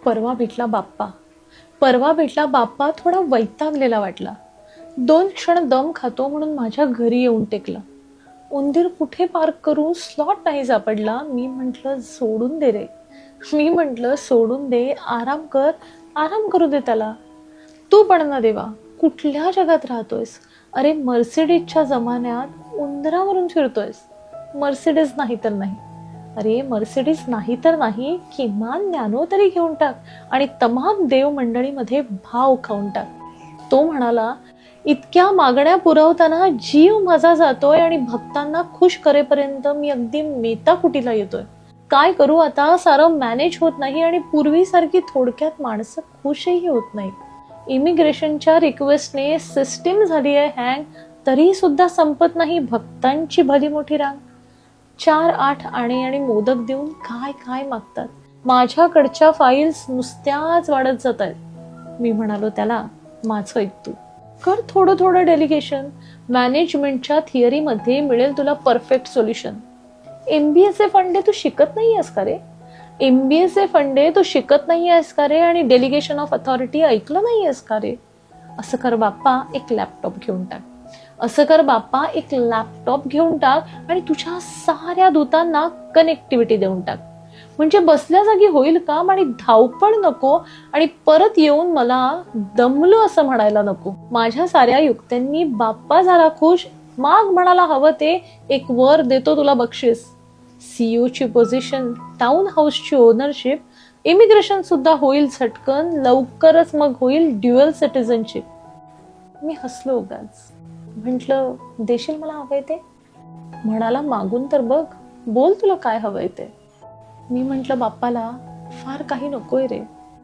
परवा भेटला बाप्पा. परवा भेटला बाप्पा थोडा वैतागलेला वाटला. 2 क्षण दम खातो म्हणून माझ्या घरी येऊन टेकला. उंदीर कुठे पार्क करू, स्लॉट नाही सापडला. मी म्हटलं सोडून दे रे. मी म्हटलं सोडून दे, आराम कर, आराम करू दे त्याला. तू पण ना देवा, कुठल्या जगात राहतोयस? अरे मर्सिडीजच्या जमान्यात उंदरावरून फिरतोयस. मर्सिडीज नाही तर नाही. अरे मर्सिडीज नाही तर नाही, किमान नॅनो तरी घेऊन टाक आणि तमाम देव मंडळीमध्ये भाव खाऊन टाक. तो म्हणाला, इतक्या मागण्या पुरवताना जीव माझा जातोय आणि भक्तांना खुश करेपर्यंत मी अगदी मेताकुटीला येतोय. काय करू आता, सारं मॅनेज होत नाही आणि पूर्वीसारखी थोडक्यात माणसं खुशही होत नाही. इमिग्रेशनच्या रिक्वेस्टने सिस्टीम झाली आहे हँग, तरी सुद्धा संपत नाही भक्तांची भली मोठी रांग. 4-8 आणे आणि मोदक देऊन काय काय मागतात. माझ्याकडच्या फाईल्स नुसत्याच वाढत जात आहेत. मी म्हणालो त्याला, माझं ऐक तू, कर थोडं थोडं डेलिगेशन. मॅनेजमेंटच्या थिअरीमध्ये मिळेल तुला परफेक्ट सोल्युशन. MBAचे फंडे तू शिकत नाही आहेस का रे? MBAचे फंडे तू शिकत नाही आहेस का रे? आणि डेलिगेशन ऑफ अथॉरिटी ऐकलं नाही आहेस का रे? असं कर बाप्पा, एक लॅपटॉप घेऊन टाक. असं कर बाप्पा, एक लॅपटॉप घेऊन टाक आणि तुझ्या साऱ्या दूतांना कनेक्टिव्हिटी देऊन टाक. म्हणजे बसल्या जागी होईल काम आणि धावपळ नको आणि परत येऊन मला दमलो असं म्हणायला नको. माझ्या साऱ्या युक्त्यांनी बाप्पा झाला खुश. माग म्हणाला हवं ते, एक वर देतो तुला बक्षीस. CEO ची पोझिशन, टाउन हाऊसची ओनरशिप, इमिग्रेशन सुद्धा होईल झटकन, लवकरच मग होईल ड्युअल सिटिझनशिप. मी हसलो उगाच. म्हटलं, देशील मला हवंय ते? म्हणाला, मागून तर बघ, बोल तुला काय हवंय ते. मी म्हटलं बाप्पाला, फार काही नकोय रे,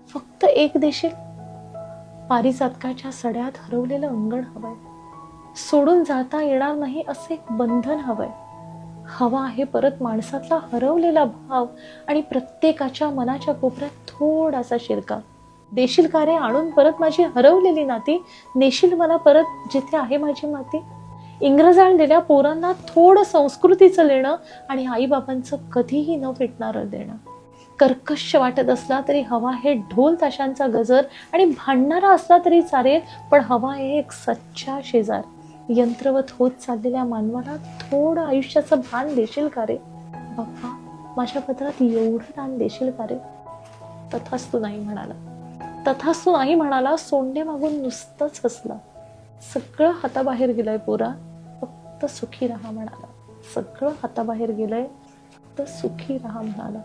फक्त एक देशील. पारिजातकाच्या सड्यात हरवलेलं अंगण हवंय. सोडून जाता येणार नाही असं एक बंधन हवंय. हवा आहे परत माणसातला हरवलेला भाव आणि प्रत्येकाच्या मनाच्या कोपऱ्यात थोडासा शिरका. देशील का रे आणून परत माझी हरवलेली नाती? नेशील मला परत जिथे आहे माझी माती? इंग्रजांलेल्या पोरांना थोडं संस्कृतीचं लेणं आणि आईबाबांचं कधीही न फिटणारं देणं. कर्कश वाटत असला तरी हवा आहे ढोल ताशांचा गजर आणि भांडणारा असला तरी चालेल, पण हवा आहे एक सच्चा शेजार. यंत्रवत होत चाललेल्या मानवाला थोडं आयुष्याचं भान देशील का रे? बाप्पा, माझ्या पदरात एवढं दान देशील का रे? तथास्तू नाही म्हणाला. तथास्तू नाही म्हणाला, सोंडे मागून नुसतंच हसला. सगळं हाताबाहेर गेलंय पोरा, फक्त सुखी राहा म्हणाला. सगळं हाताबाहेर गेलंय, फक्त सुखी राहा म्हणाला.